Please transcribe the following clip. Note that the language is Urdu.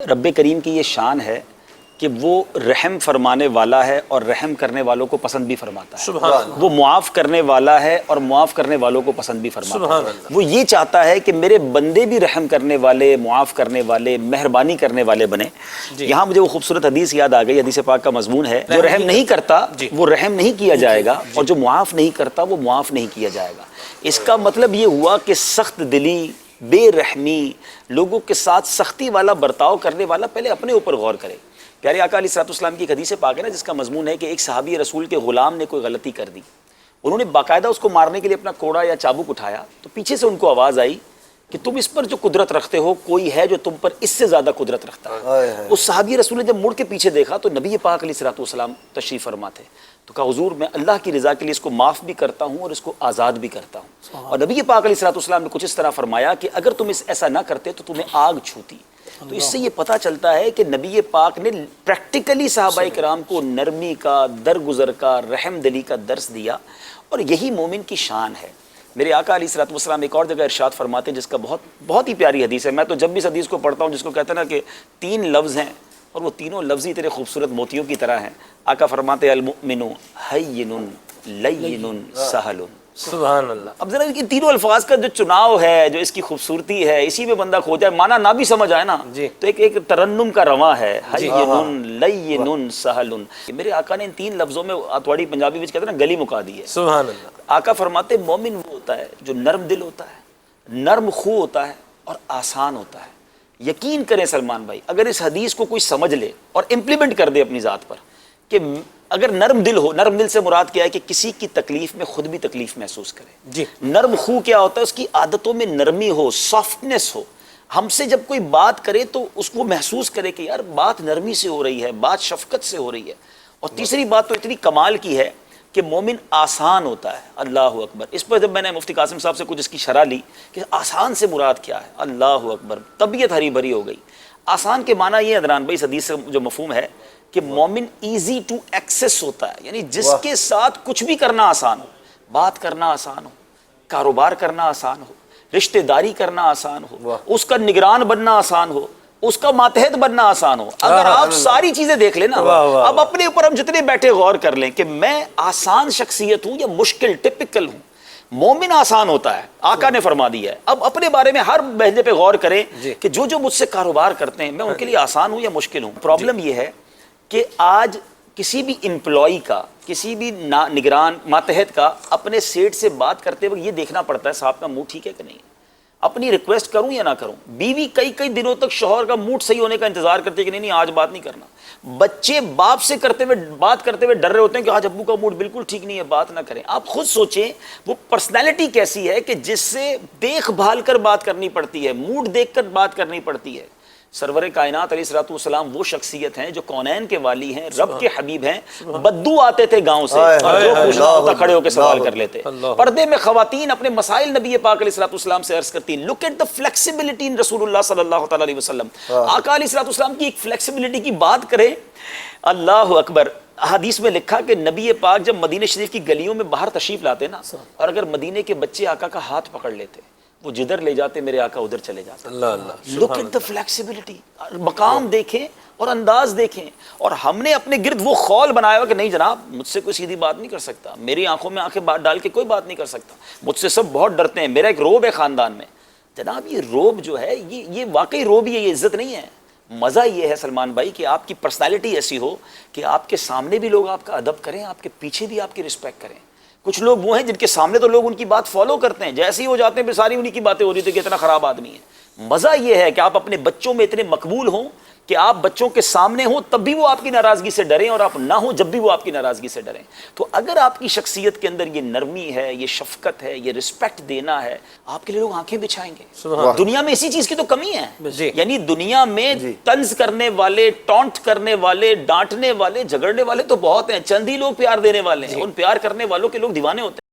رب کریم کی یہ شان ہے کہ وہ رحم فرمانے والا ہے اور رحم کرنے والوں کو پسند بھی فرماتا ہے. سبحان اللہ. وہ معاف کرنے والا ہے اور معاف کرنے والوں کو پسند بھی فرماتا سبحان ہے. اللہ. وہ یہ چاہتا ہے کہ میرے بندے بھی رحم کرنے والے، معاف کرنے والے، مہربانی کرنے والے بنے. یہاں مجھے وہ خوبصورت حدیث یاد آ گئی. حدیث پاک کا مضمون ہے جو رحم نہیں کرتا وہ رحم نہیں کیا جائے گا، اور جو معاف نہیں کرتا وہ معاف نہیں کیا جائے گا. اس کا مطلب یہ ہوا کہ سخت دلی، بے رحمی، لوگوں کے ساتھ سختی والا برتاؤ کرنے والا پہلے اپنے اوپر غور کرے. پیارے آقا علیہ السلام کی ایک حدیث پاک ہے نا جس کا مضمون ہے کہ ایک صحابی رسول کے غلام نے کوئی غلطی کر دی. انہوں نے باقاعدہ اس کو مارنے کے لیے اپنا کوڑا یا چابک اٹھایا تو پیچھے سے ان کو آواز آئی کہ تم اس پر جو قدرت رکھتے ہو کوئی ہے جو تم پر اس سے زیادہ قدرت رکھتا ہے. اس صحابی رسول نے جب مڑ کے پیچھے دیکھا تو نبی پاک علیہ السلام تشریف فرما تھے. تو کہا حضور میں اللہ کی رضا کے لیے اس کو معاف بھی کرتا ہوں اور اس کو آزاد بھی کرتا ہوں. اور نبی پاک علیہ السلام نے کچھ اس طرح فرمایا کہ اگر تم ایسا نہ کرتے تو تمہیں آگ چھوتی. تو اس سے یہ پتہ چلتا ہے کہ نبی پاک نے پریکٹیکلی صحابہ کرام کو نرمی کا، درگزر کا، رحم دلی کا درس دیا، اور یہی مومن کی شان ہے. میرے آقا علیہ السلام ایک اور جگہ ارشاد فرماتے ہیں جس کا بہت ہی پیاری حدیث ہے. میں تو جب بھی اس حدیث کو پڑھتا ہوں جس کو کہتے ہیں نا کہ 3 لفظ ہیں اور وہ تینوں لفظ ہی تیرے خوبصورت موتیوں کی طرح ہیں. آقا فرماتے ہیں المؤمن حین لین سہل. سبحان اللہ. اب ذرا ان تینوں الفاظ کا جو چناؤ ہے، جو اس کی خوبصورتی ہے، اسی میں بندہ کھو جائے، معنی نہ بھی سمجھ آئے نا تو ایک ترنم کا رواں ہے. حین لین سہل. میرے آقا نے ان 3 لفظوں میں تھوڑی پنجابی وچ کہتے ہیں نا گلی مکا دی ہے. سبحان اللہ. آقا فرماتے مومن وہ ہوتا ہے جو نرم دل ہوتا ہے، نرم خو ہوتا ہے اور آسان ہوتا ہے. یقین کریں سلمان بھائی، اگر اس حدیث کو کوئی سمجھ لے اور امپلیمنٹ کر دے اپنی ذات پر کہ اگر نرم دل ہو، نرم دل سے مراد کیا ہے کہ کسی کی تکلیف میں خود بھی تکلیف محسوس کرے. نرم خو کیا ہوتا ہے؟ اس کی عادتوں میں نرمی ہو، سافٹنس ہو. ہم سے جب کوئی بات کرے تو اس کو محسوس کرے کہ یار بات نرمی سے ہو رہی ہے، بات شفقت سے ہو رہی ہے. اور تیسری بات تو اتنی کمال کی ہے کہ مومن آسان ہوتا ہے. اللہ اکبر. اس پر جب میں نے مفتی قاسم صاحب سے کچھ اس کی شرح لی کہ آسان سے مراد کیا ہے، اللہ اکبر، طبیعت ہری بھری ہو گئی. آسان کے معنی یہ عدنان بھائی اس حدیث سے جو مفہوم ہے کہ مومن ایزی ٹو ایکسس ہوتا ہے، یعنی جس کے ساتھ کچھ بھی کرنا آسان ہو. بات کرنا آسان ہو، کاروبار کرنا آسان ہو، رشتہ داری کرنا آسان ہو، اس کا نگران بننا آسان ہو، اس کا ماتحت بننا آسان ہو. اگر آپ ساری چیزیں دیکھ لیں نا، اب اپنے اوپر ہم جتنے بیٹھے غور کر لیں کہ میں آسان شخصیت ہوں یا مشکل ٹپکل ہوں. مومن آسان ہوتا ہے، آقا نے فرما دیا ہے. اب اپنے بارے میں ہر لہجے پہ غور کریں کہ جو مجھ سے کاروبار کرتے ہیں میں ان کے لیے آسان ہوں یا مشکل ہوں. پرابلم یہ ہے کہ آج کسی بھی امپلائی کا، کسی بھی نگران ماتحت کا اپنے سیٹ سے بات کرتے وقت یہ دیکھنا پڑتا ہے صاحب کا موڈ ٹھیک ہے کہ نہیں، اپنی ریکویسٹ کروں یا نہ کروں. بیوی کئی دنوں تک شوہر کا موڈ صحیح ہونے کا انتظار کرتے کہ نہیں آج بات نہیں کرنا. بچے باپ سے بات کرتے ہوئے ڈر رہے ہوتے ہیں کہ آج ابو کا موڈ بالکل ٹھیک نہیں ہے، بات نہ کریں. آپ خود سوچیں وہ پرسنالٹی کیسی ہے کہ جس سے دیکھ بھال کر بات کرنی پڑتی ہے، موڈ دیکھ کر بات کرنی پڑتی ہے. سرور کائنات علیہ السلام وہ شخصیت ہیں جو کونین کے والی ہیں، رب کے حبیب ہیں. بدو آتے تھے گاؤں سے اور جو پوچھنا ہوتا کھڑے ہو کے سوال کر لیتے. پردے میں خواتین اپنے مسائل نبی پاک علیہ السلام سے عرض کرتی. لک ایٹ دا فلیکسیبلٹی ان رسول اللہ صلی اللہ تعالی علیہ وسلم. آقا علیہ السلام کی ایک فلیکسیبلٹی کی بات کریں، اللہ اکبر. حدیث میں لکھا کہ نبی پاک جب مدینہ شریف کی گلیوں میں باہر تشریف لاتے نا، اور اگر مدینے کے بچے آقا کا ہاتھ پکڑ لیتے وہ جدھر لے جاتے میرے آقا ادھر چلے جاتے. Look at the flexibility. مقام دیکھیں اور انداز دیکھیں. اور ہم نے اپنے گرد وہ خول بنایا ہوا کہ نہیں جناب مجھ سے کوئی سیدھی بات نہیں کر سکتا، میری آنکھوں میں آنکھیں ڈال کے کوئی بات نہیں کر سکتا، مجھ سے سب بہت ڈرتے ہیں، میرا ایک روب ہے خاندان میں. جناب یہ روب جو ہے یہ واقعی روب ہی ہے، یہ عزت نہیں ہے. مزہ یہ ہے سلمان بھائی کہ آپ کی پرسنالٹی ایسی ہو کہ آپ کے سامنے بھی لوگ آپ کا ادب کریں، آپ کے پیچھے بھی آپ کی رسپیکٹ کریں. کچھ لوگ وہ ہیں جن کے سامنے تو لوگ ان کی بات فالو کرتے ہیں، جیسے ہی ہو جاتے ہیں پھر ساری انہی کی باتیں ہو رہی تھی کہ اتنا خراب آدمی ہے. مزہ یہ ہے کہ آپ اپنے بچوں میں اتنے مقبول ہوں کہ آپ بچوں کے سامنے ہوں تب بھی وہ آپ کی ناراضگی سے ڈریں، اور آپ نہ ہوں جب بھی وہ آپ کی ناراضگی سے ڈریں. تو اگر آپ کی شخصیت کے اندر یہ نرمی ہے، یہ شفقت ہے، یہ رسپیکٹ دینا ہے، آپ کے لیے لوگ آنکھیں بچھائیں گے. دنیا میں اسی چیز کی تو کمی ہے. یعنی دنیا میں طنز کرنے والے، ٹونٹ کرنے والے، ڈانٹنے والے، جھگڑنے والے تو بہت ہیں، چند ہی لوگ پیار دینے والے ہیں. ان پیار کرنے والوں کے لوگ دیوانے ہوتے ہیں.